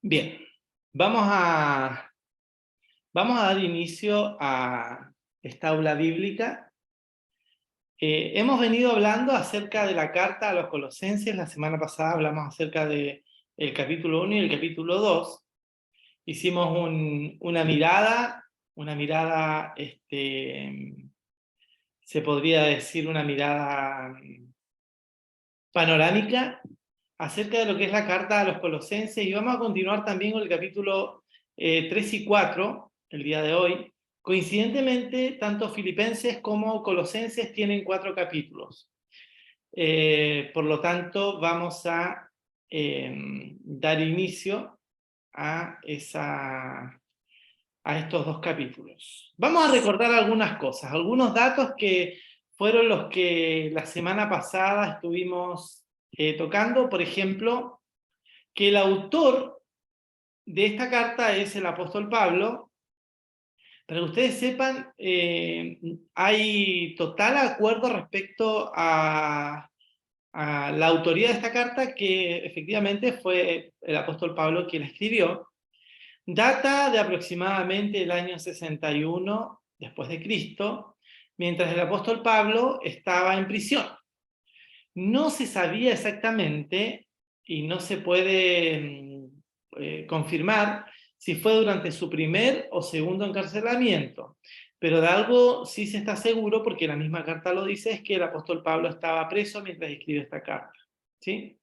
Bien, vamos a, vamos a dar inicio a esta aula bíblica. Hemos venido hablando acerca de la carta a los Colosenses. La semana pasada hablamos acerca del capítulo 1 y el capítulo 2. Hicimos una mirada, se podría decir una mirada panorámica acerca de lo que es la carta a los Colosenses, y vamos a continuar también con el capítulo 3 y 4, el día de hoy. Coincidentemente, tanto Filipenses como Colosenses tienen 4 capítulos. Por lo tanto, vamos a dar inicio a estos 2 capítulos. Vamos a recordar algunas cosas, algunos datos que fueron los que la semana pasada estuvimos tocando. Por ejemplo, que el autor de esta carta es el apóstol Pablo. Para que ustedes sepan, hay total acuerdo respecto a la autoría de esta carta, que efectivamente fue el apóstol Pablo quien la escribió. Data de aproximadamente el año 61 después de Cristo, mientras el apóstol Pablo estaba en prisión. No se sabía exactamente, y no se puede confirmar si fue durante su primer o segundo encarcelamiento, pero de algo sí se está seguro, porque la misma carta lo dice, es que el apóstol Pablo estaba preso mientras escribe esta carta, ¿sí?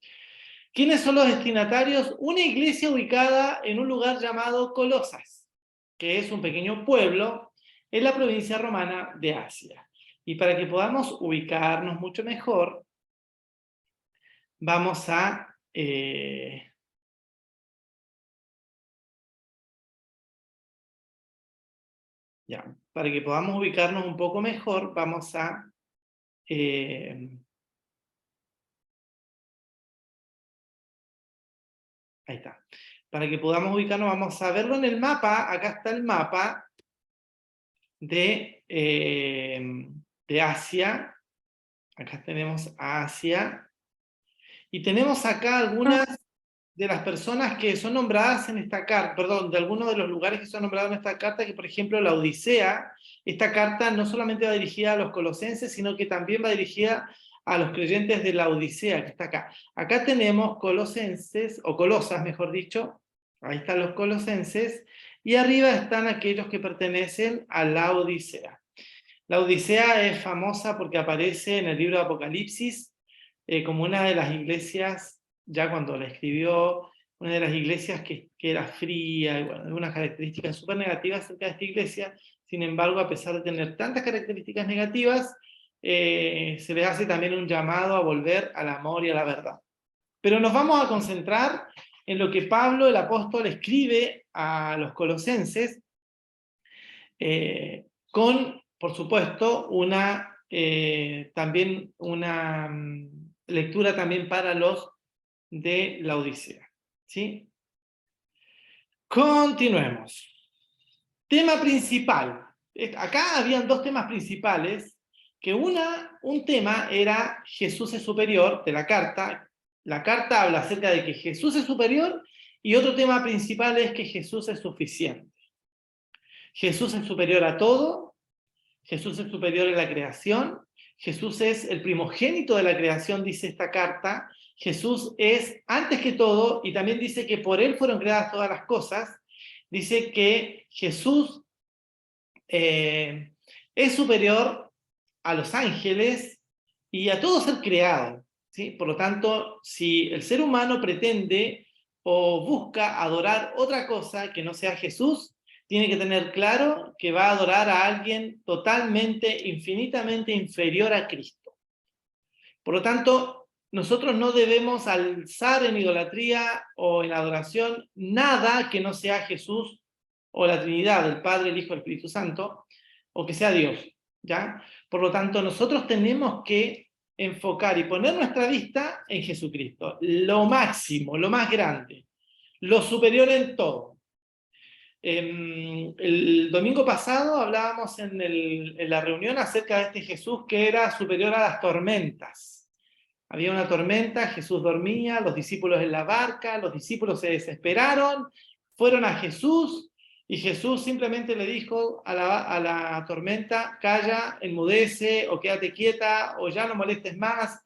¿Quiénes son los destinatarios? Una iglesia ubicada en un lugar llamado Colosas, que es un pequeño pueblo en la provincia romana de Asia. Y para que podamos ubicarnos mucho mejor, vamos a para que podamos ubicarnos un poco mejor, vamos a ahí está. Para que podamos ubicarnos, vamos a verlo en el mapa. Acá está el mapa de Asia. Acá tenemos a Asia. Y tenemos acá algunas de las personas que son nombradas en esta carta, perdón, de algunos de los lugares que son nombrados en esta carta, que por ejemplo la Odisea. Esta carta no solamente va dirigida a los colosenses, sino que también va dirigida a los creyentes de la Odisea, que está acá. Acá tenemos Colosenses, o Colosas mejor dicho, ahí están los colosenses, y arriba están aquellos que pertenecen a la Odisea. La Odisea es famosa porque aparece en el libro de Apocalipsis como una de las iglesias, ya cuando la escribió, una de las iglesias que era fría, y bueno, algunas características súper negativas acerca de esta iglesia. Sin embargo, a pesar de tener tantas características negativas, se les hace también un llamado a volver al amor y a la verdad. Pero nos vamos a concentrar en lo que Pablo, el apóstol, escribe a los colosenses, con, por supuesto, también una lectura también para los de la Odisea, ¿sí? Continuemos. Tema principal. Acá habían 2 temas principales, que un tema era Jesús es superior, de la carta. La carta habla acerca de que Jesús es superior, y otro tema principal es que Jesús es suficiente. Jesús es superior a todo, Jesús es superior en la creación, Jesús es el primogénito de la creación, dice esta carta. Jesús es antes que todo, y también dice que por él fueron creadas todas las cosas. Dice que Jesús es superior a los ángeles y a todo ser creado, ¿sí? Por lo tanto, si el ser humano pretende o busca adorar otra cosa que no sea Jesús, tiene que tener claro que va a adorar a alguien totalmente, infinitamente inferior a Cristo. Por lo tanto, nosotros no debemos alzar en idolatría o en adoración nada que no sea Jesús o la Trinidad, el Padre, el Hijo y el Espíritu Santo, o que sea Dios, ¿ya? Por lo tanto, nosotros tenemos que enfocar y poner nuestra vista en Jesucristo, lo máximo, lo más grande, lo superior en todo. El domingo pasado hablábamos en la reunión acerca de este Jesús que era superior a las tormentas, Había una tormenta, Jesús dormía, los discípulos en la barca, los discípulos se desesperaron, fueron a Jesús, y Jesús simplemente le dijo a la tormenta: calla, enmudece, o quédate quieta, o ya no molestes más.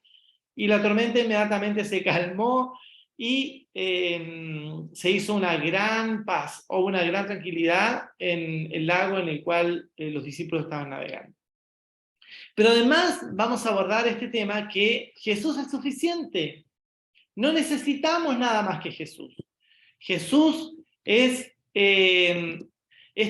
Y la tormenta inmediatamente se calmó y se hizo una gran paz o una gran tranquilidad en el lago en el cual los discípulos estaban navegando. Pero además vamos a abordar este tema, que Jesús es suficiente. No necesitamos nada más que Jesús. Jesús es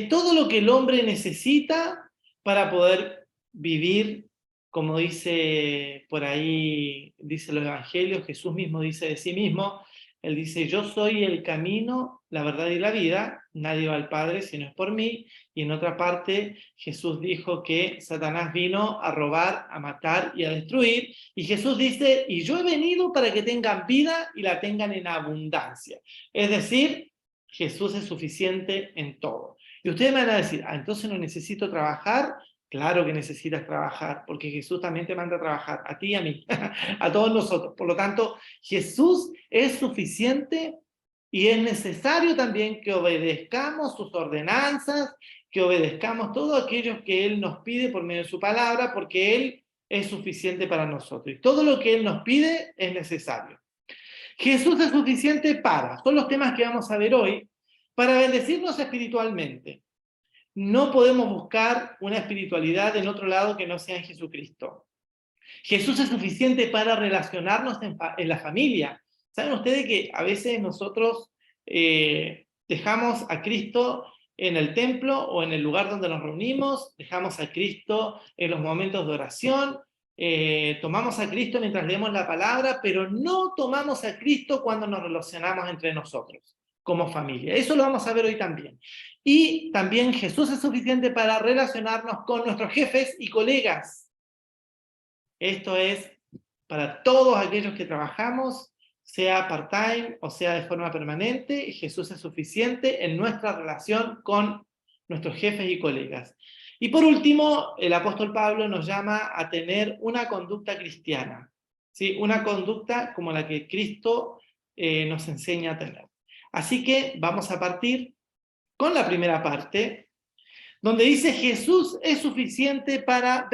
todo lo que el hombre necesita para poder vivir, como dice por ahí, dice los evangelios. Jesús mismo dice de sí mismo, él dice: yo soy el camino, la verdad y la vida, nadie va al Padre si no es por mí. Y en otra parte Jesús dijo que Satanás vino a robar, a matar y a destruir, y Jesús dice: y yo he venido para que tengan vida y la tengan en abundancia. Es decir, Jesús es suficiente en todo. Y ustedes me van a decir: entonces no necesito trabajar. Claro que necesitas trabajar, porque Jesús también te manda a trabajar, a ti y a mí, a todos nosotros. Por lo tanto, Jesús es suficiente, y es necesario también que obedezcamos sus ordenanzas, que obedezcamos todo aquello que Él nos pide por medio de su palabra, porque Él es suficiente para nosotros. Y todo lo que Él nos pide es necesario. Jesús es suficiente son los temas que vamos a ver hoy, para bendecirnos espiritualmente. No podemos buscar una espiritualidad en otro lado que no sea en Jesucristo. Jesús es suficiente para relacionarnos en la familia. ¿Saben ustedes que a veces nosotros dejamos a Cristo en el templo o en el lugar donde nos reunimos, dejamos a Cristo en los momentos de oración, tomamos a Cristo mientras leemos la palabra, pero no tomamos a Cristo cuando nos relacionamos entre nosotros, como familia? Eso lo vamos a ver hoy también. Y también Jesús es suficiente para relacionarnos con nuestros jefes y colegas. Esto es para todos aquellos que trabajamos, sea part-time o sea de forma permanente. Jesús es suficiente en nuestra relación con nuestros jefes y colegas. Y por último, el apóstol Pablo nos llama a tener una conducta cristiana, ¿sí? Una conducta como la que Cristo nos enseña a tener. Así que vamos a partir con la primera parte, donde dice: Jesús es suficiente para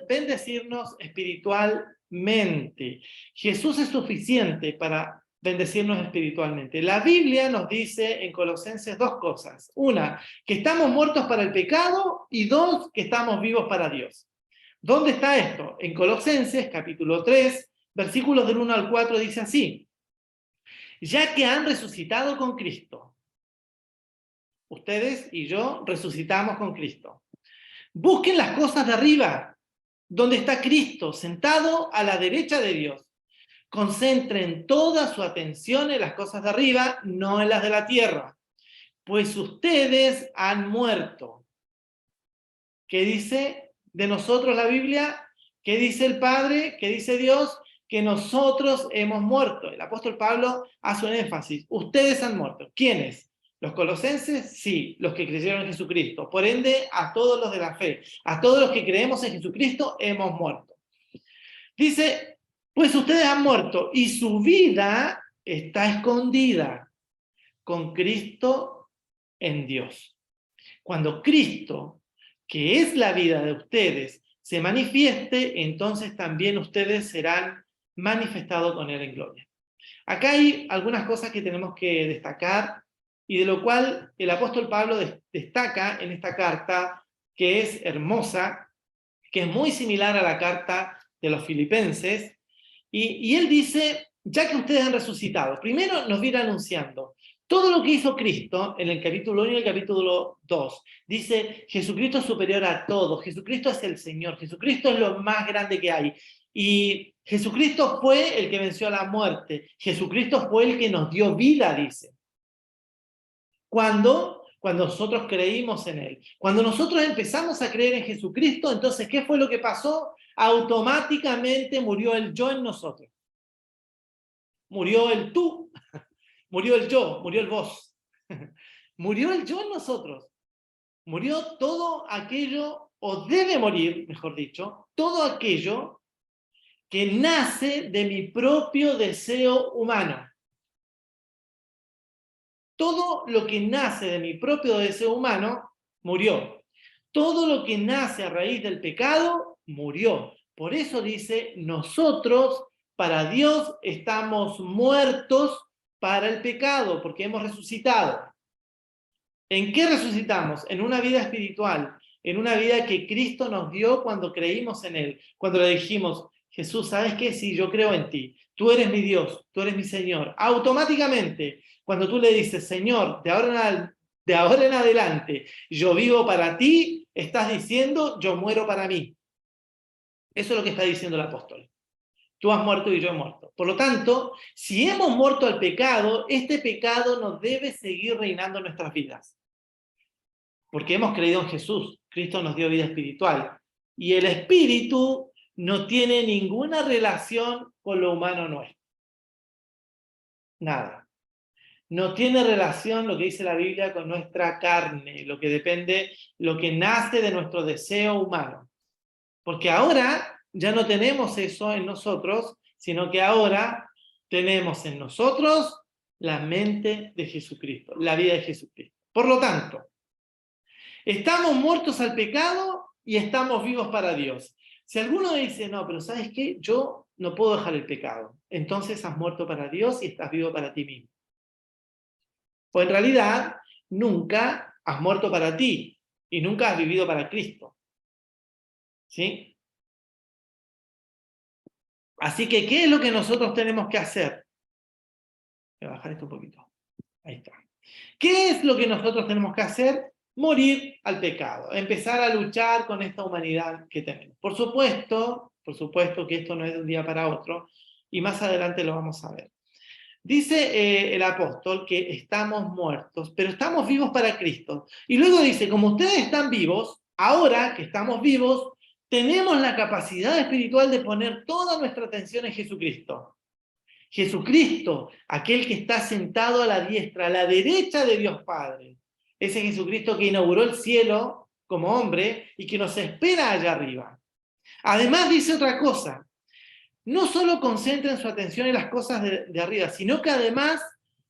bendecirnos espiritualmente. Jesús es suficiente para bendecirnos espiritualmente. La Biblia nos dice en Colosenses dos cosas: una, que estamos muertos para el pecado, y dos, que estamos vivos para Dios. ¿Dónde está esto? En Colosenses capítulo 3, versículos del 1 al 4, dice así: ya que han resucitado con Cristo. Ustedes y yo resucitamos con Cristo. Busquen las cosas de arriba, donde está Cristo, sentado a la derecha de Dios. Concentren toda su atención en las cosas de arriba, no en las de la tierra, pues ustedes han muerto. ¿Qué dice de nosotros la Biblia? ¿Qué dice el Padre? ¿Qué dice Dios? Que nosotros hemos muerto. El apóstol Pablo hace un énfasis: ustedes han muerto. ¿Quiénes? ¿Los colosenses? Sí, los que creyeron en Jesucristo. Por ende, a todos los de la fe, a todos los que creemos en Jesucristo, hemos muerto. Dice: pues ustedes han muerto y su vida está escondida con Cristo en Dios. Cuando Cristo, que es la vida de ustedes, se manifieste, entonces también ustedes serán manifestados con Él en gloria. Acá hay algunas cosas que tenemos que destacar, y de lo cual el apóstol Pablo destaca en esta carta, que es hermosa, que es muy similar a la carta de los Filipenses, y él dice: ya que ustedes han resucitado, primero nos viene anunciando todo lo que hizo Cristo en el capítulo 1 y el capítulo 2. Dice: Jesucristo es superior a todo, Jesucristo es el Señor, Jesucristo es lo más grande que hay. Y Jesucristo fue el que venció a la muerte, Jesucristo fue el que nos dio vida, dice. Cuando nosotros creímos en Él. Cuando nosotros empezamos a creer en Jesucristo, entonces, ¿qué fue lo que pasó? Automáticamente murió el yo en nosotros. Murió el tú, murió el yo, murió el vos. Murió el yo en nosotros. Murió todo aquello, o debe morir, mejor dicho, todo aquello que nace de mi propio deseo humano. Todo lo que nace de mi propio deseo humano murió. Todo lo que nace a raíz del pecado murió. Por eso dice, nosotros para Dios estamos muertos para el pecado, porque hemos resucitado. ¿En qué resucitamos? En una vida espiritual, en una vida que Cristo nos dio cuando creímos en Él, cuando le dijimos, Jesús, ¿sabes qué? Sí, yo creo en ti, tú eres mi Dios, tú eres mi Señor. Automáticamente, cuando tú le dices, Señor, de ahora en adelante, yo vivo para ti, estás diciendo, yo muero para mí. Eso es lo que está diciendo el apóstol. Tú has muerto y yo he muerto. Por lo tanto, si hemos muerto al pecado, este pecado no debe seguir reinando en nuestras vidas. Porque hemos creído en Jesús. Cristo nos dio vida espiritual. Y el espíritu no tiene ninguna relación con lo humano nuestro. Nada. No tiene relación lo que dice la Biblia con nuestra carne, lo que depende, lo que nace de nuestro deseo humano. Porque ahora ya no tenemos eso en nosotros, sino que ahora tenemos en nosotros la mente de Jesucristo, la vida de Jesucristo. Por lo tanto, estamos muertos al pecado y estamos vivos para Dios. Si alguno dice, no, pero ¿sabes qué? Yo no puedo dejar el pecado. Entonces has muerto para Dios y estás vivo para ti mismo. O en realidad, nunca has muerto para ti y nunca has vivido para Cristo. ¿Sí? Así que, ¿qué es lo que nosotros tenemos que hacer? Voy a bajar esto un poquito. Ahí está. ¿Qué es lo que nosotros tenemos que hacer? Morir al pecado, empezar a luchar con esta humanidad que tenemos. Por supuesto que esto no es de un día para otro, y más adelante lo vamos a ver. Dice el apóstol que estamos muertos, pero estamos vivos para Cristo. Y luego dice, como ustedes están vivos, ahora que estamos vivos, tenemos la capacidad espiritual de poner toda nuestra atención en Jesucristo. Jesucristo, aquel que está sentado a la diestra, a la derecha de Dios Padre. Ese Jesucristo que inauguró el cielo como hombre y que nos espera allá arriba. Además dice otra cosa, no solo concentren su atención en las cosas de arriba, sino que además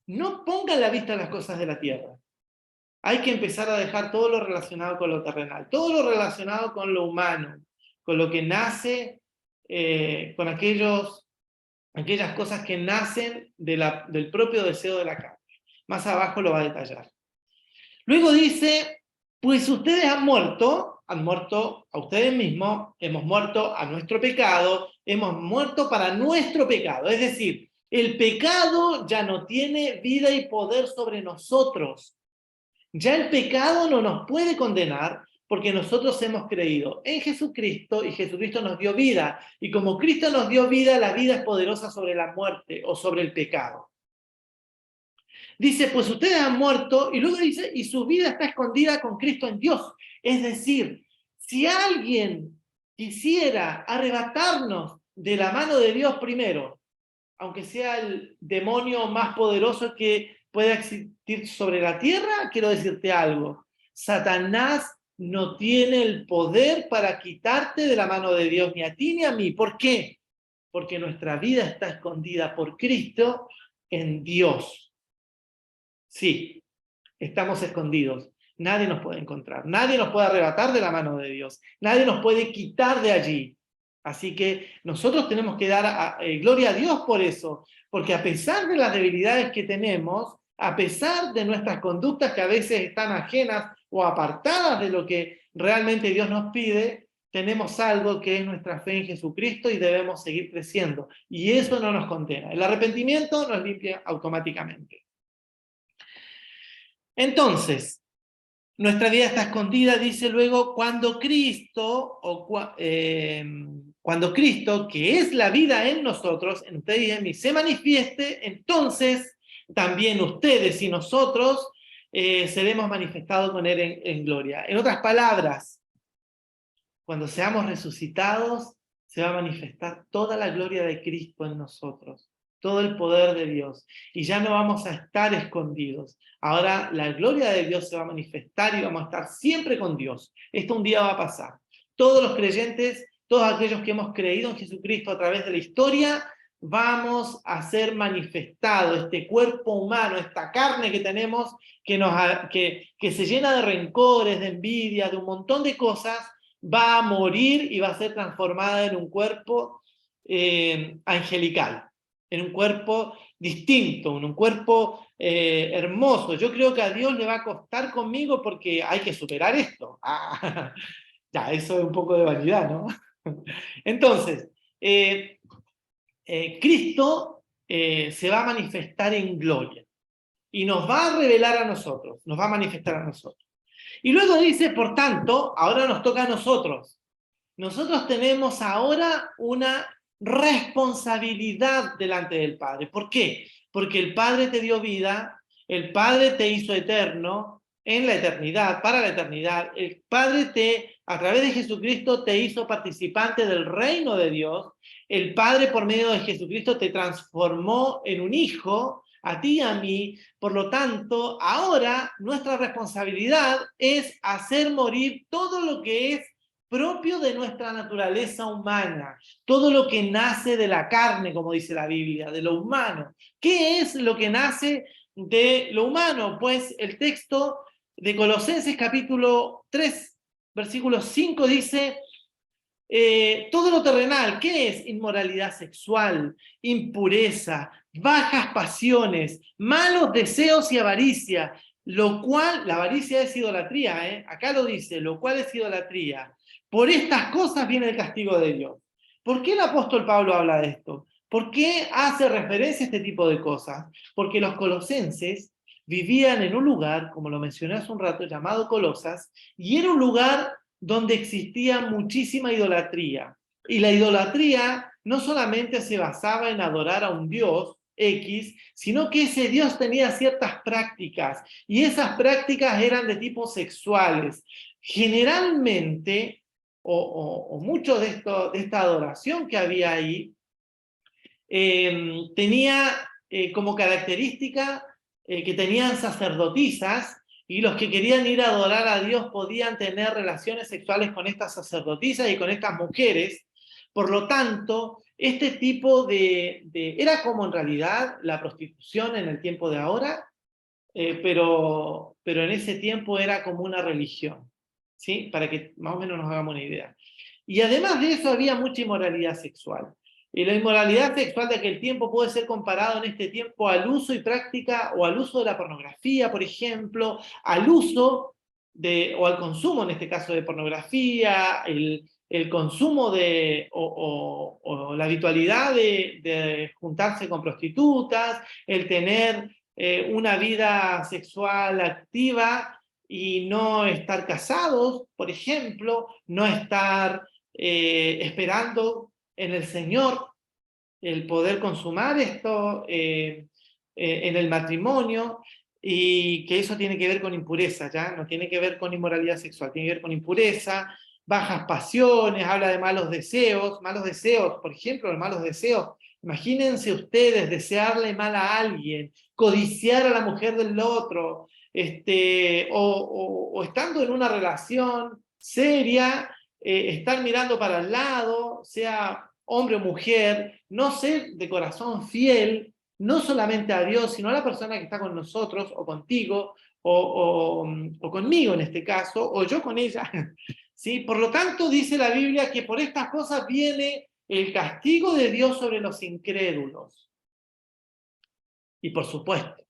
no pongan la vista en las cosas de la tierra. Hay que empezar a dejar todo lo relacionado con lo terrenal, todo lo relacionado con lo humano, con lo que nace, con aquellas cosas que nacen del propio deseo de la carne. Más abajo lo va a detallar. Luego dice, pues ustedes han muerto a ustedes mismos, hemos muerto a nuestro pecado, hemos muerto para nuestro pecado. Es decir, el pecado ya no tiene vida y poder sobre nosotros. Ya el pecado no nos puede condenar porque nosotros hemos creído en Jesucristo y Jesucristo nos dio vida. Y como Cristo nos dio vida, la vida es poderosa sobre la muerte o sobre el pecado. Dice, pues ustedes han muerto, y luego dice, y su vida está escondida con Cristo en Dios. Es decir, si alguien quisiera arrebatarnos de la mano de Dios primero, aunque sea el demonio más poderoso que pueda existir sobre la tierra, quiero decirte algo. Satanás no tiene el poder para quitarte de la mano de Dios, ni a ti ni a mí. ¿Por qué? Porque nuestra vida está escondida por Cristo en Dios. Sí, estamos escondidos. Nadie nos puede encontrar. Nadie nos puede arrebatar de la mano de Dios. Nadie nos puede quitar de allí. Así que nosotros tenemos que dar gloria a Dios por eso. Porque a pesar de las debilidades que tenemos, a pesar de nuestras conductas que a veces están ajenas o apartadas de lo que realmente Dios nos pide, tenemos algo que es nuestra fe en Jesucristo y debemos seguir creciendo. Y eso no nos condena. El arrepentimiento nos limpia automáticamente. Entonces, nuestra vida está escondida, dice luego, cuando Cristo, que es la vida en nosotros, en ustedes y en mí, se manifieste, entonces también ustedes y nosotros seremos manifestados con Él en gloria. En otras palabras, cuando seamos resucitados, se va a manifestar toda la gloria de Cristo en nosotros, todo el poder de Dios, y ya no vamos a estar escondidos. Ahora la gloria de Dios se va a manifestar y vamos a estar siempre con Dios. Esto un día va a pasar. Todos los creyentes todos aquellos que hemos creído en Jesucristo a través de la historia, vamos a ser manifestado este cuerpo humano, esta carne que tenemos, que se llena de rencores, de envidia, de un montón de cosas, va a morir y va a ser transformada en un cuerpo angelical, en un cuerpo distinto, en un cuerpo hermoso. Yo creo que a Dios le va a costar conmigo porque hay que superar esto. Ah, ya, eso es un poco de vanidad, ¿no? Entonces, Cristo se va a manifestar en gloria y nos va a revelar a nosotros, nos va a manifestar a nosotros. Y luego dice, por tanto, ahora nos toca a nosotros. Nosotros tenemos ahora una responsabilidad delante del Padre. ¿Por qué? Porque el Padre te dio vida, el Padre te hizo eterno en la eternidad, para la eternidad. El Padre a través de Jesucristo, te hizo participante del reino de Dios. El Padre, por medio de Jesucristo, te transformó en un hijo, a ti y a mí. Por lo tanto, ahora nuestra responsabilidad es hacer morir todo lo que es propio de nuestra naturaleza humana, todo lo que nace de la carne, como dice la Biblia, de lo humano. ¿Qué es lo que nace de lo humano? Pues el texto de Colosenses capítulo 3, versículo 5 dice, todo lo terrenal, ¿qué es? Inmoralidad sexual, impureza, bajas pasiones, malos deseos y avaricia, lo cual, la avaricia es idolatría, acá lo dice, lo cual es idolatría. Por estas cosas viene el castigo de Dios. ¿Por qué el apóstol Pablo habla de esto? ¿Por qué hace referencia a este tipo de cosas? Porque los colosenses vivían en un lugar, como lo mencioné hace un rato, llamado Colosas, y era un lugar donde existía muchísima idolatría. Y la idolatría no solamente se basaba en adorar a un dios X, sino que ese dios tenía ciertas prácticas, y esas prácticas eran de tipo sexuales. Generalmente, o mucho de esta adoración que había ahí, tenía como característica que tenían sacerdotisas, y los que querían ir a adorar a Dios podían tener relaciones sexuales con estas sacerdotisas y con estas mujeres. Por lo tanto, este tipo era como en realidad la prostitución en el tiempo de ahora, pero en ese tiempo era como una religión, ¿sí? Para que más o menos nos hagamos una idea. Y además de eso había mucha inmoralidad sexual. Y la inmoralidad sexual de aquel tiempo puede ser comparado en este tiempo al uso y práctica, o al uso de la pornografía, por ejemplo, al uso o al consumo, en este caso, de pornografía, el consumo o la habitualidad de juntarse con prostitutas, el tener una vida sexual activa y no estar casados, por ejemplo, no estar esperando en el Señor el poder consumar esto en el matrimonio, y que eso tiene que ver con impureza, ¿ya? No tiene que ver con inmoralidad sexual, tiene que ver con impureza, bajas pasiones, habla de malos deseos, por ejemplo, los malos deseos. Imagínense ustedes desearle mal a alguien, codiciar a la mujer del otro, o estando en una relación seria, estar mirando para el lado, sea hombre o mujer, no ser de corazón fiel, no solamente a Dios, sino a la persona que está con nosotros, o contigo, o conmigo en este caso, o yo con ella. ¿Sí? Por lo tanto, dice la Biblia que por estas cosas viene el castigo de Dios sobre los incrédulos. Y por supuesto,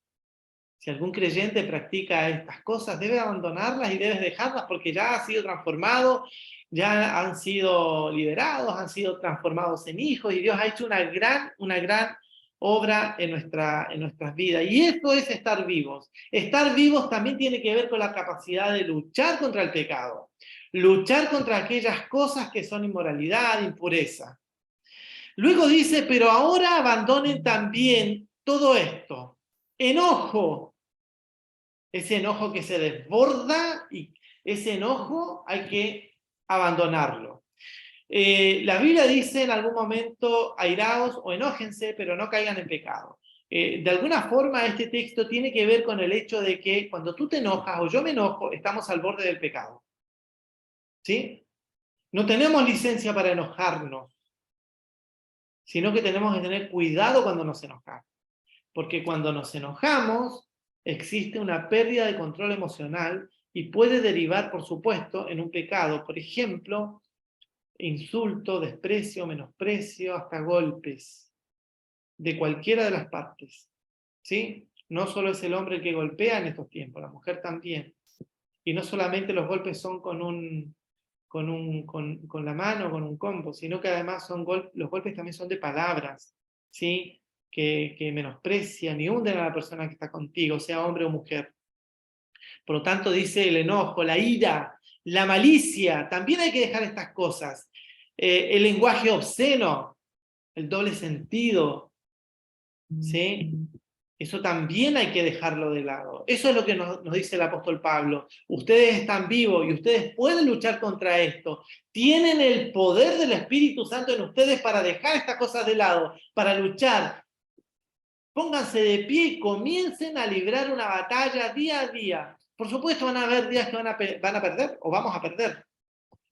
si algún creyente practica estas cosas, debe abandonarlas y debes dejarlas, porque ya ha sido transformado, ya han sido liberados, han sido transformados en hijos, y Dios ha hecho una gran obra en nuestras vidas. Y esto es estar vivos. Estar vivos también tiene que ver con la capacidad de luchar contra el pecado, luchar contra aquellas cosas que son inmoralidad, impureza. Luego dice, pero ahora abandonen también todo esto: enojo, ese enojo que se desborda, y ese enojo hay que abandonarlo. La Biblia dice en algún momento, airaos o enójense, pero no caigan en pecado. De alguna forma este texto tiene que ver con el hecho de que cuando tú te enojas o yo me enojo, estamos al borde del pecado. ¿Sí? No tenemos licencia para enojarnos, sino que tenemos que tener cuidado cuando nos enojamos. Porque cuando nos enojamos, existe una pérdida de control emocional y puede derivar, por supuesto, en un pecado. Por ejemplo, insulto, desprecio, menosprecio, hasta golpes, de cualquiera de las partes. ¿Sí? No solo es el hombre el que golpea en estos tiempos, la mujer también. Y no solamente los golpes son con la mano, con un combo, sino que además los golpes también son de palabras, ¿sí? Que menosprecian y hunden a la persona que está contigo, sea hombre o mujer. Por lo tanto, dice el enojo, la ira, la malicia, también hay que dejar estas cosas. El lenguaje obsceno, el doble sentido, ¿sí? Eso también hay que dejarlo de lado. Eso es lo que nos dice el apóstol Pablo. Ustedes están vivos y ustedes pueden luchar contra esto. Tienen el poder del Espíritu Santo en ustedes para dejar estas cosas de lado, para luchar. Pónganse de pie y comiencen a librar una batalla día a día. Por supuesto van a haber días que van a perder o vamos a perder.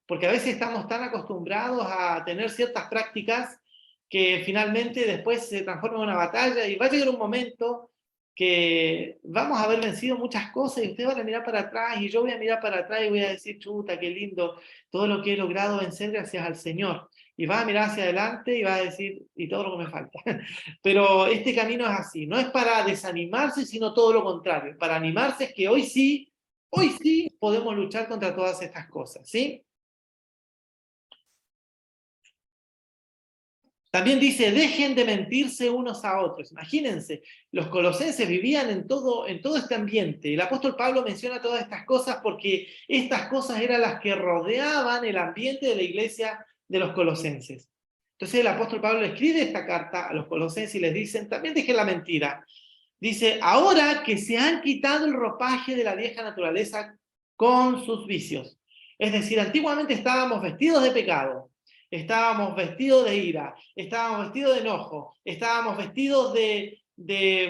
Porque a veces estamos tan acostumbrados a tener ciertas prácticas que finalmente después se transforma en una batalla y va a llegar un momento que vamos a haber vencido muchas cosas y ustedes van a mirar para atrás y yo voy a mirar para atrás y voy a decir, chuta, qué lindo, todo lo que he logrado vencer gracias al Señor. Y va a mirar hacia adelante y va a decir, y todo lo que me falta. Pero este camino es así, no es para desanimarse, sino todo lo contrario. Para animarse es que hoy sí podemos luchar contra todas estas cosas, ¿sí? También dice, dejen de mentirse unos a otros. Imagínense, los colosenses vivían en todo este ambiente. El apóstol Pablo menciona todas estas cosas porque estas cosas eran las que rodeaban el ambiente de la iglesia de los colosenses. Entonces el apóstol Pablo escribe esta carta a los colosenses y les dice, también dejen la mentira. Dice, ahora que se han quitado el ropaje de la vieja naturaleza con sus vicios. Es decir, antiguamente estábamos vestidos de pecado. Estábamos vestidos de ira, estábamos vestidos de enojo, estábamos vestidos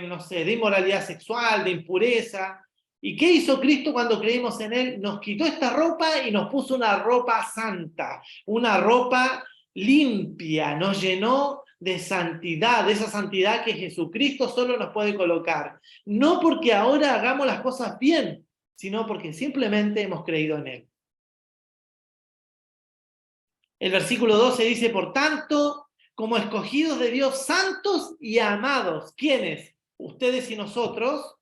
no sé, de inmoralidad sexual, de impureza. ¿Y qué hizo Cristo cuando creímos en Él? Nos quitó esta ropa y nos puso una ropa santa, una ropa limpia, nos llenó de santidad, de esa santidad que Jesucristo solo nos puede colocar. No porque ahora hagamos las cosas bien, sino porque simplemente hemos creído en Él. El versículo 12 dice, por tanto, como escogidos de Dios, santos y amados, ¿quiénes? Ustedes y nosotros,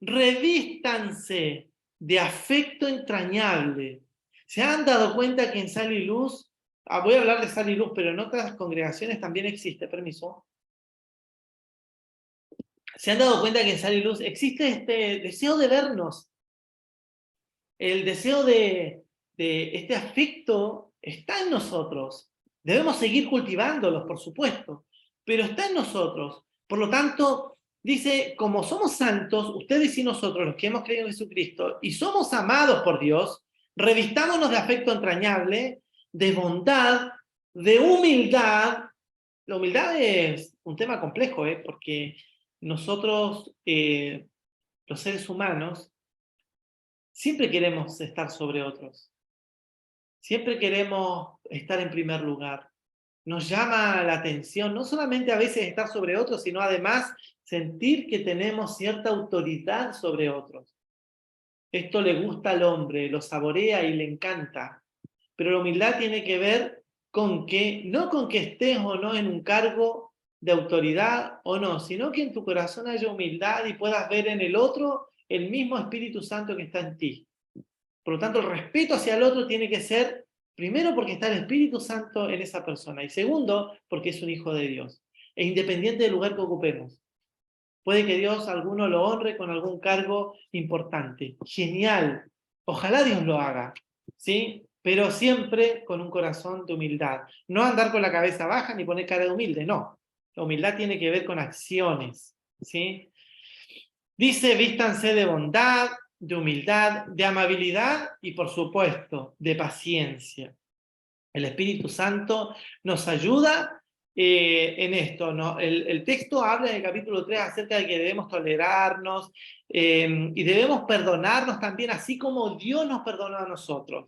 revístanse de afecto entrañable. ¿Se han dado cuenta que en Sal y Luz, voy a hablar de Sal y Luz, pero en otras congregaciones también existe, permiso? ¿Se han dado cuenta que en Sal y Luz existe este deseo de vernos? El deseo de este afecto está en nosotros. Debemos seguir cultivándolos, por supuesto, pero está en nosotros. Por lo tanto, dice, como somos santos, ustedes y nosotros, los que hemos creído en Jesucristo, y somos amados por Dios, revistámonos de afecto entrañable, de bondad, de humildad. La humildad es un tema complejo, porque nosotros, los seres humanos, siempre queremos estar sobre otros. Siempre queremos estar en primer lugar. Nos llama la atención, no solamente a veces estar sobre otros, sino además sentir que tenemos cierta autoridad sobre otros. Esto le gusta al hombre, lo saborea y le encanta. Pero la humildad tiene que ver con que, no con que estés o no en un cargo de autoridad o no, sino que en tu corazón haya humildad y puedas ver en el otro el mismo Espíritu Santo que está en ti. Por lo tanto, el respeto hacia el otro tiene que ser, primero, porque está el Espíritu Santo en esa persona, y segundo, porque es un hijo de Dios. E independiente del lugar que ocupemos. Puede que Dios a alguno lo honre con algún cargo importante. Genial. Ojalá Dios lo haga, ¿sí? Pero siempre con un corazón de humildad. No andar con la cabeza baja ni poner cara de humilde, no. La humildad tiene que ver con acciones, ¿sí? Dice, vístanse de bondad, de humildad, de amabilidad y, por supuesto, de paciencia. El Espíritu Santo nos ayuda en esto, ¿no? El texto habla en el capítulo 3 acerca de que debemos tolerarnos y debemos perdonarnos también, así como Dios nos perdonó a nosotros.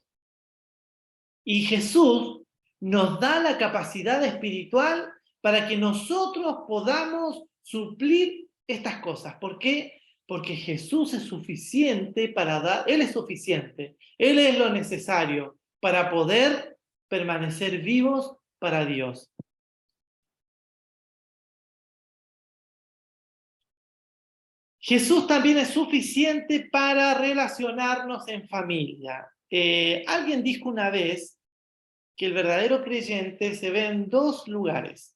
Y Jesús nos da la capacidad espiritual para que nosotros podamos suplir estas cosas. ¿Por qué? Porque Jesús es suficiente para dar, Él es suficiente, Él es lo necesario para poder permanecer vivos para Dios. Jesús también es suficiente para relacionarnos en familia. Alguien dijo una vez que el verdadero creyente se ve en dos lugares.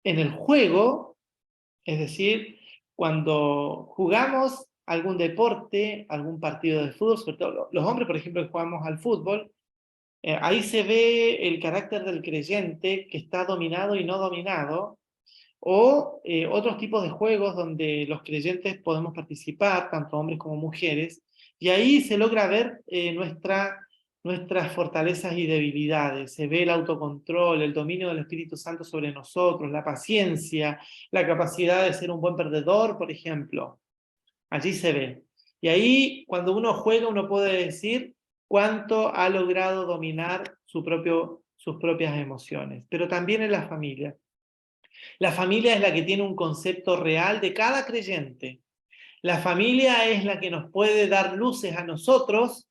En el juego, es decir, cuando jugamos algún deporte, algún partido de fútbol, sobre todo los hombres, por ejemplo, que jugamos al fútbol, ahí se ve el carácter del creyente que está dominado y no dominado, o otros tipos de juegos donde los creyentes podemos participar, tanto hombres como mujeres, y ahí se logra ver nuestras fortalezas y debilidades, se ve el autocontrol, el dominio del Espíritu Santo sobre nosotros, la paciencia, la capacidad de ser un buen perdedor, por ejemplo. Allí se ve. Y ahí, cuando uno juega, uno puede decir cuánto ha logrado dominar sus propias emociones, pero también en la familia. La familia es la que tiene un concepto real de cada creyente. La familia es la que nos puede dar luces a nosotros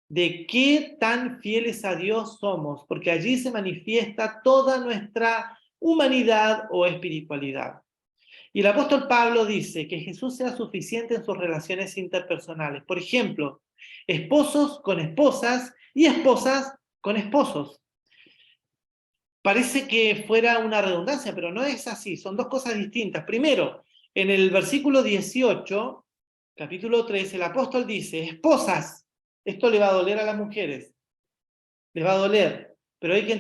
de qué tan fieles a Dios somos, porque allí se manifiesta toda nuestra humanidad o espiritualidad. Y el apóstol Pablo dice que Jesús sea suficiente en sus relaciones interpersonales. Por ejemplo, esposos con esposas y esposas con esposos. Parece que fuera una redundancia, pero no es así, son dos cosas distintas. Primero, en el versículo 18, capítulo 3, el apóstol dice, esposas, esto le va a doler a las mujeres, les va a doler, pero hay que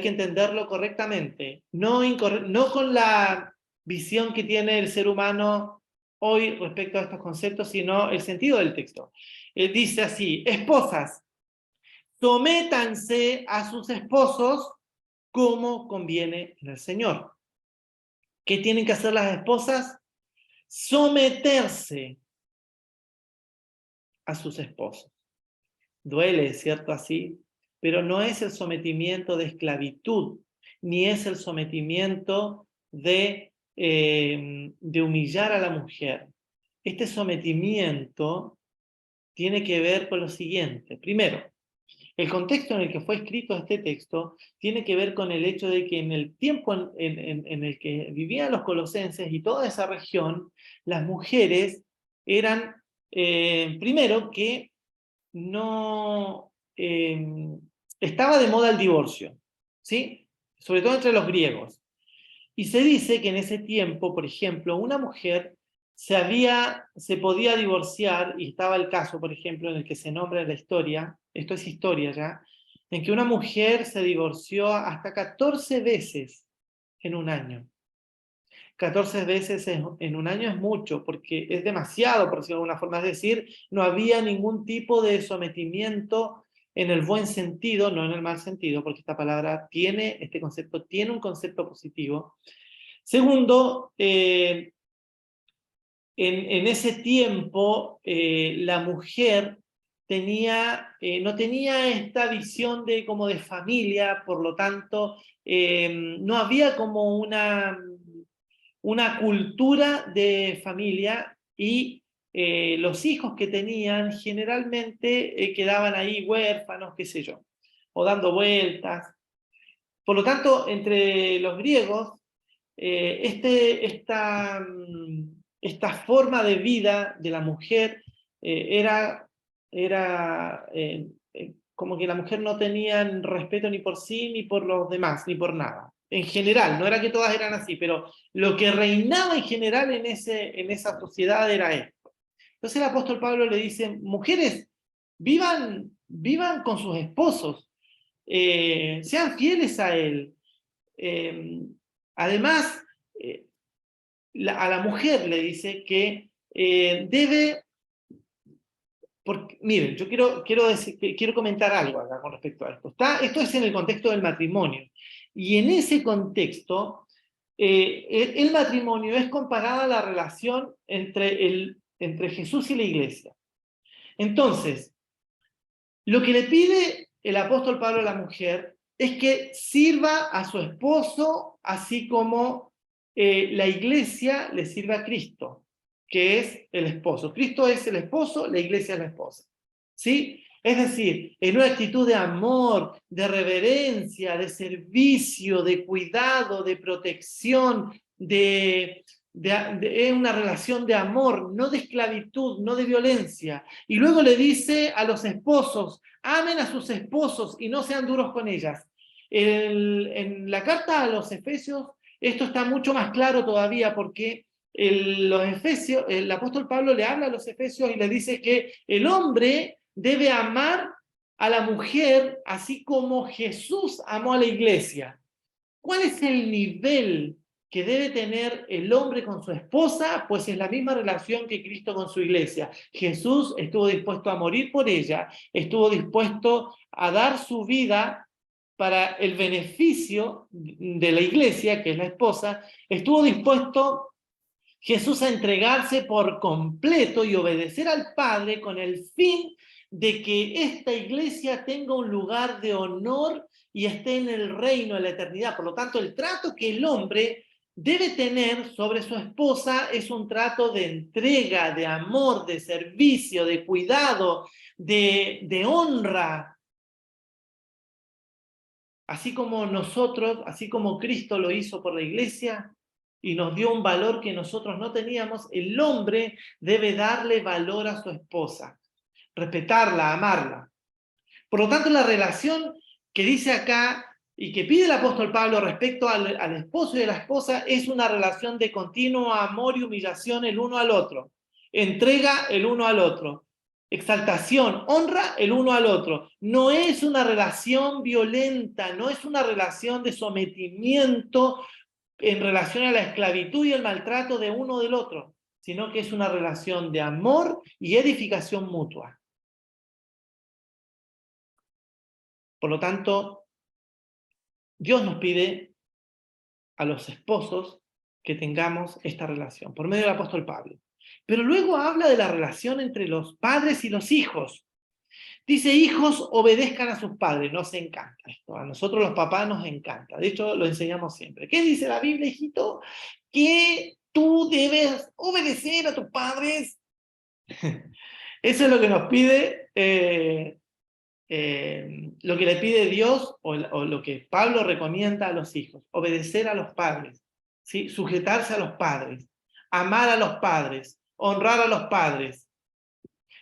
entenderlo correctamente, no con la visión que tiene el ser humano hoy respecto a estos conceptos, sino el sentido del texto. Dice así, esposas, sométanse a sus esposos como conviene en el Señor. ¿Qué tienen que hacer las esposas? Someterse a sus esposos. Duele, ¿cierto? Así, pero no es el sometimiento de esclavitud, ni es el sometimiento de humillar a la mujer. Este sometimiento tiene que ver con lo siguiente. Primero, el contexto en el que fue escrito este texto tiene que ver con el hecho de que en el tiempo en el que vivían los colosenses y toda esa región, las mujeres eran, primero, que no estaba de moda el divorcio, ¿sí? Sobre todo entre los griegos. Y se dice que en ese tiempo, por ejemplo, una mujer se podía divorciar, y estaba el caso, por ejemplo, en el que se nombra en la historia, esto es historia ya, en que una mujer se divorció hasta 14 veces en un año. 14 veces en un año es mucho, porque es demasiado, por decirlo de alguna forma. Es decir, no había ningún tipo de sometimiento en el buen sentido, no en el mal sentido, porque esta palabra este concepto tiene un concepto positivo. Segundo, en ese tiempo la mujer no tenía esta visión como de familia, por lo tanto, no había como una cultura de familia y los hijos que tenían generalmente quedaban ahí huérfanos, qué sé yo, o dando vueltas. Por lo tanto, entre los griegos, esta forma de vida de la mujer era como que la mujer no tenía respeto ni por sí, ni por los demás, ni por nada. En general, no era que todas eran así, pero lo que reinaba en general en esa sociedad era esto. Entonces el apóstol Pablo le dice, mujeres, vivan con sus esposos, sean fieles a él. Además, a la mujer le dice que debe, miren, yo quiero comentar algo acá con respecto a esto. Esto es en el contexto del matrimonio. Y en ese contexto, el matrimonio es comparada a la relación entre Jesús y la iglesia. Entonces, lo que le pide el apóstol Pablo a la mujer es que sirva a su esposo, así como la iglesia le sirve a Cristo, que es el esposo. Cristo es el esposo, la iglesia es la esposa. ¿Sí? Es decir, en una actitud de amor, de reverencia, de servicio, de cuidado, de protección, es una relación de amor, no de esclavitud, no de violencia. Y luego le dice a los esposos, amen a sus esposos y no sean duros con ellas. En la carta a los Efesios esto está mucho más claro todavía porque el apóstol Pablo le habla a los Efesios y le dice que el hombre debe amar a la mujer así como Jesús amó a la iglesia. ¿Cuál es el nivel que debe tener el hombre con su esposa? Pues es la misma relación que Cristo con su iglesia. Jesús estuvo dispuesto a morir por ella, estuvo dispuesto a dar su vida para el beneficio de la iglesia, que es la esposa, estuvo dispuesto Jesús a entregarse por completo y obedecer al Padre con el fin de que esta iglesia tenga un lugar de honor y esté en el reino de la eternidad. Por lo tanto, el trato que el hombre debe tener sobre su esposa es un trato de entrega, de amor, de servicio, de cuidado, de honra. Así como nosotros, así como Cristo lo hizo por la iglesia y nos dio un valor que nosotros no teníamos, el hombre debe darle valor a su esposa, respetarla, amarla. Por lo tanto, la relación que dice acá y que pide el apóstol Pablo respecto al esposo y a la esposa es una relación de continuo amor y humillación el uno al otro, entrega el uno al otro, exaltación, honra el uno al otro. No es una relación violenta, no es una relación de sometimiento en relación a la esclavitud y el maltrato de uno del otro, sino que es una relación de amor y edificación mutua. Por lo tanto, Dios nos pide a los esposos que tengamos esta relación, por medio del apóstol Pablo. Pero luego habla de la relación entre los padres y los hijos. Dice, hijos, obedezcan a sus padres. Nos encanta esto. A nosotros los papás nos encanta. De hecho, lo enseñamos siempre. ¿Qué dice la Biblia, hijito? Que tú debes obedecer a tus padres. Eso es lo que nos pide, lo que le pide Dios o lo que Pablo recomienda a los hijos. Obedecer a los padres, ¿sí? Sujetarse a los padres, amar a los padres, honrar a los padres.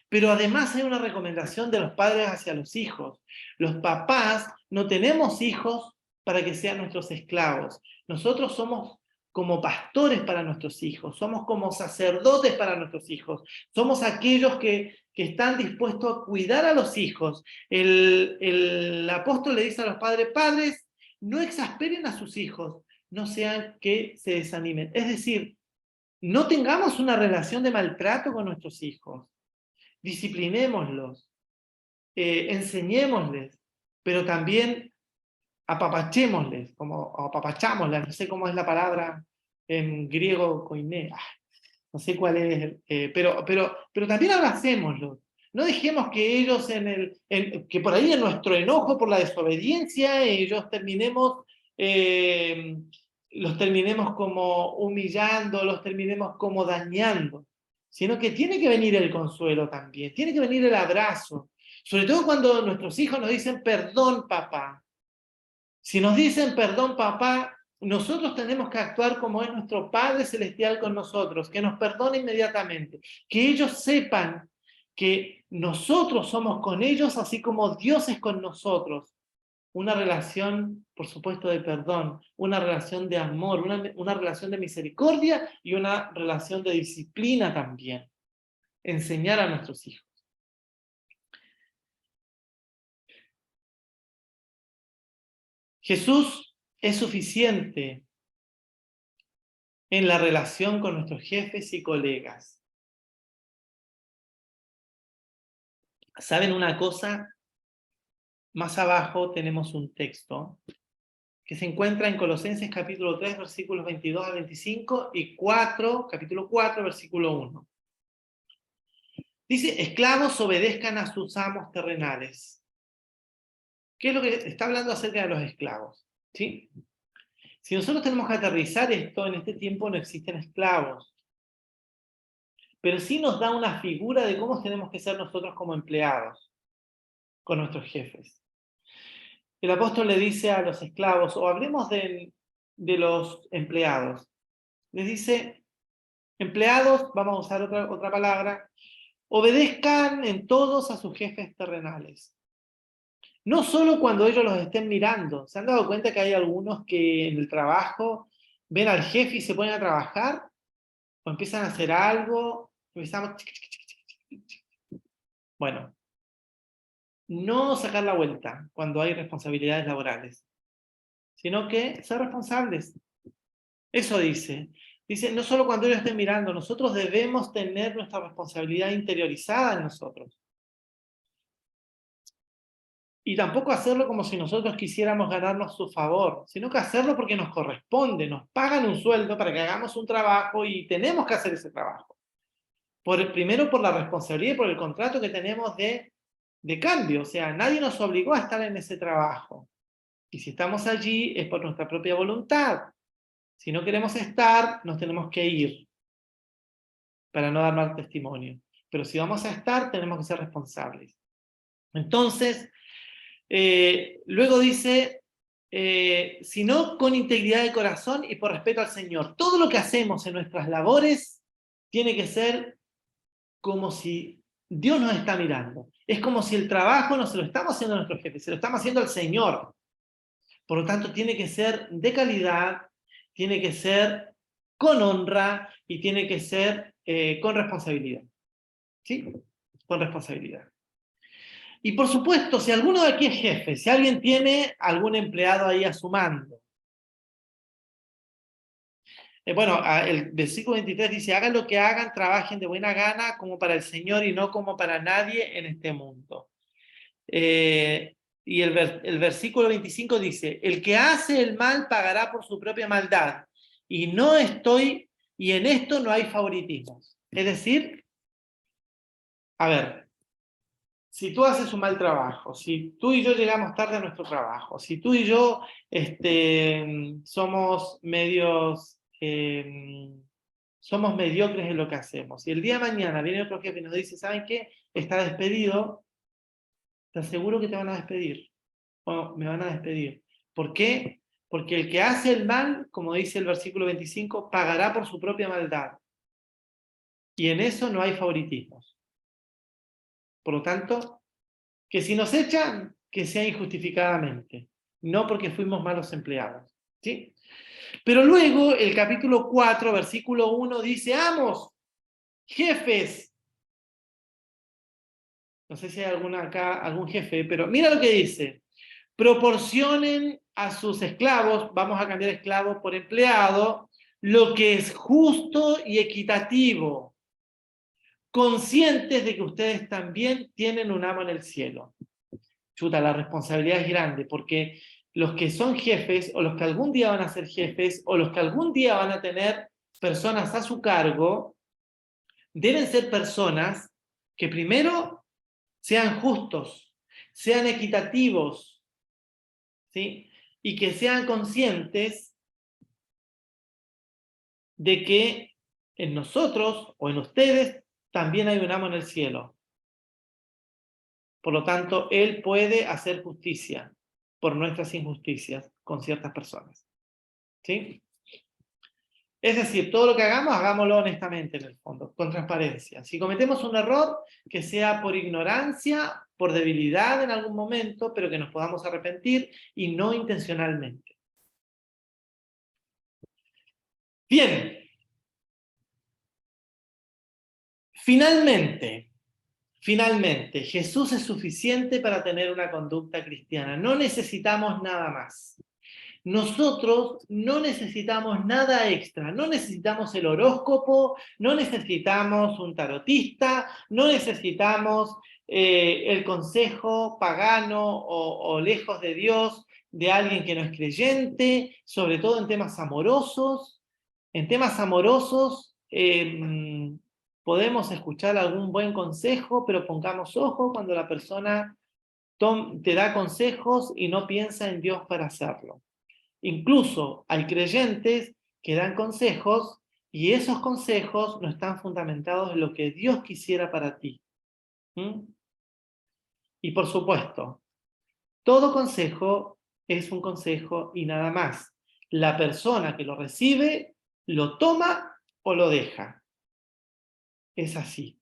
Pero además hay una recomendación de los padres hacia los hijos. Los papás no tenemos hijos para que sean nuestros esclavos. Nosotros somos como pastores para nuestros hijos, somos como sacerdotes para nuestros hijos, somos aquellos que están dispuestos a cuidar a los hijos. El apóstol le dice a los padres, padres, no exasperen a sus hijos, no sean que se desanimen. Es decir, no tengamos una relación de maltrato con nuestros hijos. Disciplinémoslos, enseñémosles, pero también apapachémosles, como apapachámoslas, no sé cómo es la palabra en griego koiné, no sé cuál es, pero también abracémoslos. No dejemos que ellos, que por ahí en nuestro enojo por la desobediencia, los terminemos como humillando, los terminemos como dañando, sino que tiene que venir el consuelo también, tiene que venir el abrazo, sobre todo cuando nuestros hijos nos dicen perdón, papá. Si nos dicen perdón, papá, nosotros tenemos que actuar como es nuestro Padre Celestial con nosotros, que nos perdone inmediatamente, que ellos sepan que nosotros somos con ellos así como Dios es con nosotros. Una relación, por supuesto, de perdón, una relación de amor, una relación de misericordia y una relación de disciplina también. Enseñar a nuestros hijos. Jesús es suficiente en la relación con nuestros jefes y colegas. ¿Saben una cosa? Más abajo tenemos un texto que se encuentra en Colosenses capítulo 3, versículos 22 a 25 y capítulo 4, versículo 1. Dice, esclavos obedezcan a sus amos terrenales. ¿Qué es lo que está hablando acerca de los esclavos? ¿Sí? Si nosotros tenemos que aterrizar esto, en este tiempo no existen esclavos, pero sí nos da una figura de cómo tenemos que ser nosotros como empleados con nuestros jefes. El apóstol le dice a los esclavos, o hablemos de los empleados, les dice, empleados, vamos a usar otra palabra, obedezcan en todos a sus jefes terrenales. No solo cuando ellos los estén mirando. ¿Se han dado cuenta que hay algunos que en el trabajo ven al jefe y se ponen a trabajar? O empiezan a hacer algo, empezamos... Bueno, no sacar la vuelta cuando hay responsabilidades laborales, sino que ser responsables. Eso dice. Dice, no solo cuando ellos estén mirando, nosotros debemos tener nuestra responsabilidad interiorizada en nosotros. Y tampoco hacerlo como si nosotros quisiéramos ganarnos su favor, sino que hacerlo porque nos corresponde, nos pagan un sueldo para que hagamos un trabajo y tenemos que hacer ese trabajo. Primero por la responsabilidad y por el contrato que tenemos de cambio, o sea, nadie nos obligó a estar en ese trabajo. Y si estamos allí es por nuestra propia voluntad. Si no queremos estar, nos tenemos que ir para no dar mal testimonio. Pero si vamos a estar, tenemos que ser responsables. Entonces, luego dice, sino con integridad de corazón y por respeto al Señor. Todo lo que hacemos en nuestras labores tiene que ser como si Dios nos está mirando. Es como si el trabajo no se lo estamos haciendo a nuestros jefes, se lo estamos haciendo al Señor. Por lo tanto, tiene que ser de calidad, tiene que ser con honra y tiene que ser con responsabilidad. ¿Sí? Con responsabilidad. Y por supuesto, si alguno de aquí es jefe, si alguien tiene algún empleado ahí a su mando. Bueno, el versículo 23 dice, hagan lo que hagan, trabajen de buena gana como para el Señor y no como para nadie en este mundo. Y el versículo 25 dice, el que hace el mal pagará por su propia maldad. Y en esto no hay favoritismos. Es decir, a ver, si tú haces un mal trabajo, si tú y yo llegamos tarde a nuestro trabajo, si tú y yo somos somos mediocres en lo que hacemos, y el día de mañana viene otro jefe y nos dice, ¿saben qué? Está despedido, te aseguro que te van a despedir, o me van a despedir. ¿Por qué? Porque el que hace el mal, como dice el versículo 25, pagará por su propia maldad. Y en eso no hay favoritismos. Por lo tanto, que si nos echan, que sea injustificadamente, no porque fuimos malos empleados. ¿Sí? Pero luego el capítulo 4, versículo 1 dice, amos, jefes. No sé si hay acá algún jefe, pero mira lo que dice. Proporcionen a sus esclavos, vamos a cambiar esclavo por empleado, lo que es justo y equitativo, conscientes de que ustedes también tienen un amo en el cielo. Chuta, la responsabilidad es grande, porque los que son jefes, o los que algún día van a ser jefes, o los que algún día van a tener personas a su cargo, deben ser personas que primero sean justos, sean equitativos, ¿sí? Y que sean conscientes de que en nosotros o en ustedes también hay un amo en el cielo. Por lo tanto, Él puede hacer justicia por nuestras injusticias con ciertas personas. ¿Sí? Es decir, todo lo que hagamos, hagámoslo honestamente en el fondo, con transparencia. Si cometemos un error, que sea por ignorancia, por debilidad en algún momento, pero que nos podamos arrepentir y no intencionalmente. Bien. Finalmente, Jesús es suficiente para tener una conducta cristiana. No necesitamos nada más. Nosotros no necesitamos nada extra, no necesitamos el horóscopo, no necesitamos un tarotista, no necesitamos el consejo pagano o lejos de Dios de alguien que no es creyente, sobre todo en temas amorosos. En temas amorosos podemos escuchar algún buen consejo, pero pongamos ojo cuando la persona te da consejos y no piensa en Dios para hacerlo. Incluso hay creyentes que dan consejos y esos consejos no están fundamentados en lo que Dios quisiera para ti. ¿Mm? Y por supuesto, todo consejo es un consejo y nada más. La persona que lo recibe lo toma o lo deja. Es así.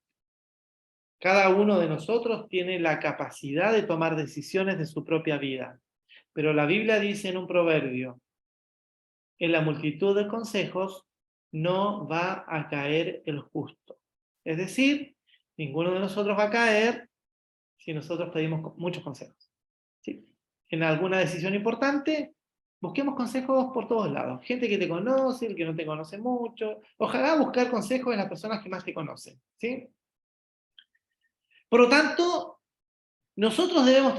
Cada uno de nosotros tiene la capacidad de tomar decisiones de su propia vida. Pero la Biblia dice en un proverbio, en la multitud de consejos no va a caer el justo. Es decir, ninguno de nosotros va a caer si nosotros pedimos muchos consejos. ¿Sí? En alguna decisión importante, busquemos consejos por todos lados. Gente que te conoce, el que no te conoce mucho. Ojalá buscar consejos en las personas que más te conocen. ¿Sí? Por lo tanto, nosotros debemos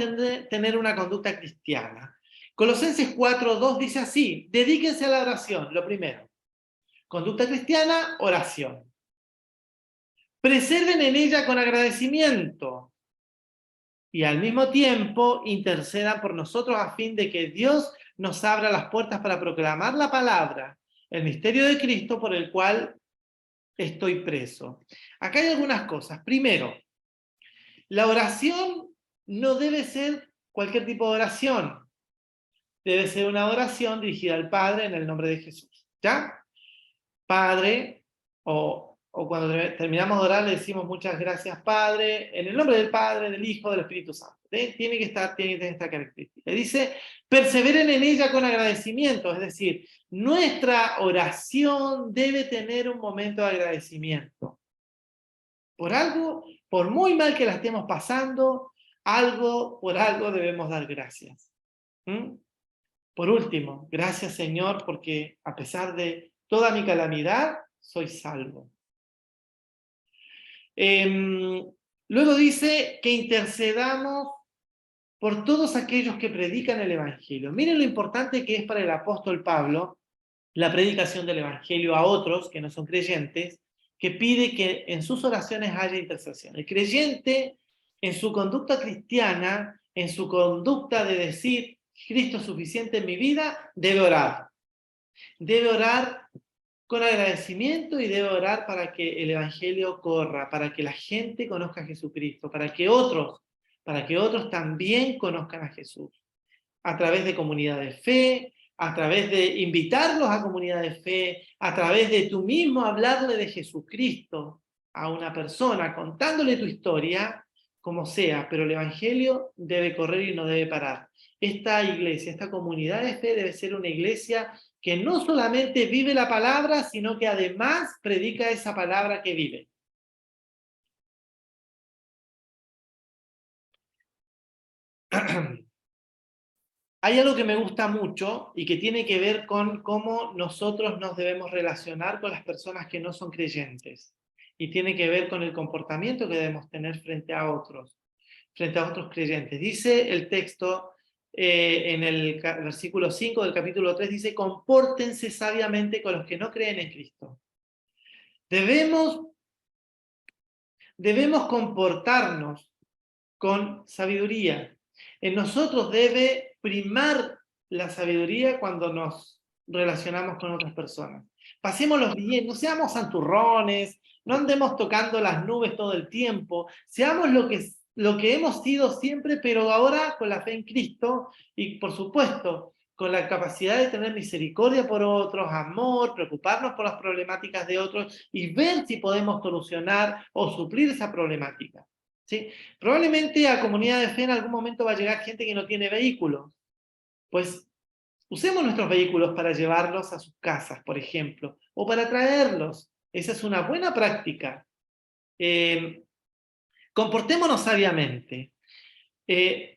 tener una conducta cristiana. Colosenses 4:2 dice así: dedíquense a la oración, lo primero. Conducta cristiana, oración. Preserven en ella con agradecimiento y al mismo tiempo intercedan por nosotros a fin de que Dios nos abra las puertas para proclamar la palabra, el misterio de Cristo por el cual estoy preso. Acá hay algunas cosas. Primero, la oración no debe ser cualquier tipo de oración. Debe ser una oración dirigida al Padre en el nombre de Jesús. ¿Ya? Padre, o cuando terminamos de orar le decimos muchas gracias Padre, en el nombre del Padre, del Hijo, del Espíritu Santo. Tiene que tener esta característica. Dice, perseveren en ella con agradecimiento, es decir, nuestra oración debe tener un momento de agradecimiento. Por algo, por muy mal que la estemos pasando, por algo debemos dar gracias. ¿Mm? Por último, gracias Señor, porque a pesar de toda mi calamidad, soy salvo. Luego dice que intercedamos por todos aquellos que predican el Evangelio. Miren lo importante que es para el apóstol Pablo la predicación del Evangelio a otros que no son creyentes, que pide que en sus oraciones haya intercesión. El creyente, en su conducta cristiana, en su conducta de decir, Cristo es suficiente en mi vida, debe orar. Debe orar con agradecimiento y debe orar para que el Evangelio corra, para que la gente conozca a Jesucristo, para que otros también conozcan a Jesús. A través de comunidad de fe, a través de invitarlos a comunidad de fe, a través de tú mismo hablarle de Jesucristo a una persona, contándole tu historia, como sea, pero el Evangelio debe correr y no debe parar. Esta iglesia, esta comunidad de fe debe ser una iglesia que no solamente vive la palabra, sino que además predica esa palabra que vive. Hay algo que me gusta mucho y que tiene que ver con cómo nosotros nos debemos relacionar con las personas que no son creyentes. Y tiene que ver con el comportamiento que debemos tener frente a otros creyentes. Dice el texto en el versículo 5 del capítulo 3, dice, compórtense sabiamente con los que no creen en Cristo. Debemos comportarnos con sabiduría. En nosotros debe primar la sabiduría cuando nos relacionamos con otras personas. Pasémoslos bien, no seamos santurrones, no andemos tocando las nubes todo el tiempo, seamos lo que hemos sido siempre, pero ahora con la fe en Cristo y, por supuesto, con la capacidad de tener misericordia por otros, amor, preocuparnos por las problemáticas de otros y ver si podemos solucionar o suplir esa problemática. ¿Sí? Probablemente a comunidad de fe en algún momento va a llegar gente que no tiene vehículos. Pues usemos nuestros vehículos para llevarlos a sus casas, por ejemplo, o para traerlos. Esa es una buena práctica. Comportémonos sabiamente.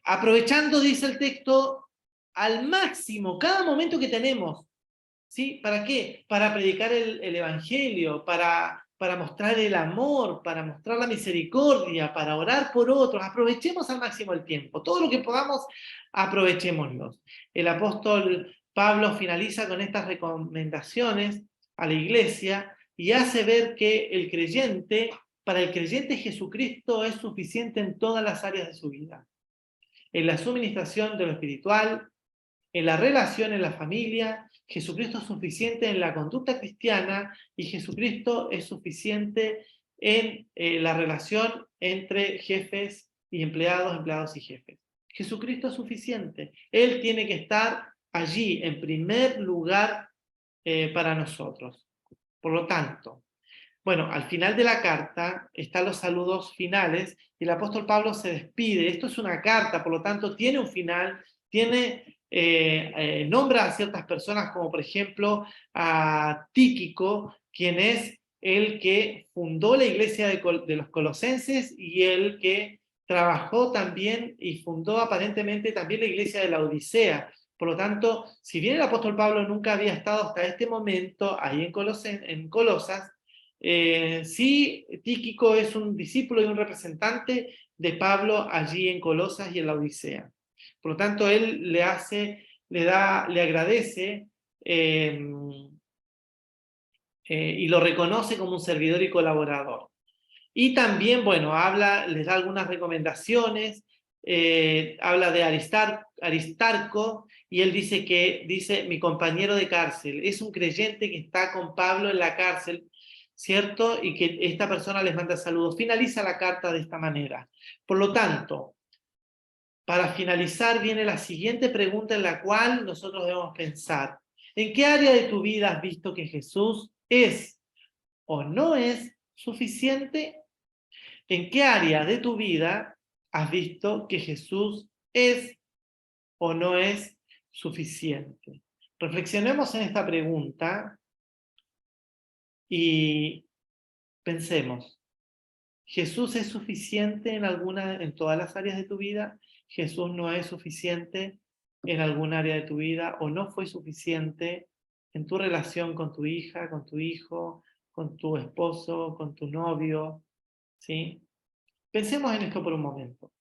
Aprovechando, dice el texto, al máximo cada momento que tenemos. ¿Sí? ¿Para qué? Para predicar el Evangelio, para mostrar el amor, para mostrar la misericordia, para orar por otros. Aprovechemos al máximo el tiempo. Todo lo que podamos, aprovechémoslo. El apóstol Pablo finaliza con estas recomendaciones a la iglesia y hace ver que para el creyente Jesucristo es suficiente en todas las áreas de su vida. en la suministración de lo espiritual, en la relación en la familia. Jesucristo es suficiente en la conducta cristiana y Jesucristo es suficiente en la relación entre jefes y empleados, empleados y jefes. Jesucristo es suficiente. Él tiene que estar allí en primer lugar para nosotros. Por lo tanto, bueno, al final de la carta están los saludos finales y el apóstol Pablo se despide. Esto es una carta, por lo tanto, tiene un final, nombra a ciertas personas, como por ejemplo a Tíquico, quien es el que fundó la iglesia de los colosenses y el que trabajó también y fundó aparentemente también la iglesia de la Odisea. Por lo tanto, si bien el apóstol Pablo nunca había estado hasta este momento ahí en Colosas, sí, Tíquico es un discípulo y un representante de Pablo allí en Colosas y en la Odisea. Por lo tanto, él le agradece y lo reconoce como un servidor y colaborador. Y también, bueno, les da algunas recomendaciones, habla de Aristarco, y él dice, mi compañero de cárcel, es un creyente que está con Pablo en la cárcel, ¿cierto? Y que esta persona les manda saludos. Finaliza la carta de esta manera. Por lo tanto, para finalizar viene la siguiente pregunta en la cual nosotros debemos pensar. ¿En qué área de tu vida has visto que Jesús es o no es suficiente? ¿En qué área de tu vida has visto que Jesús es o no es suficiente? Reflexionemos en esta pregunta y pensemos, ¿Jesús es suficiente en todas las áreas de tu vida? ¿Jesús no es suficiente en algún área de tu vida o no fue suficiente en tu relación con tu hija, con tu hijo, con tu esposo, con tu novio? ¿Sí? Pensemos en esto por un momento.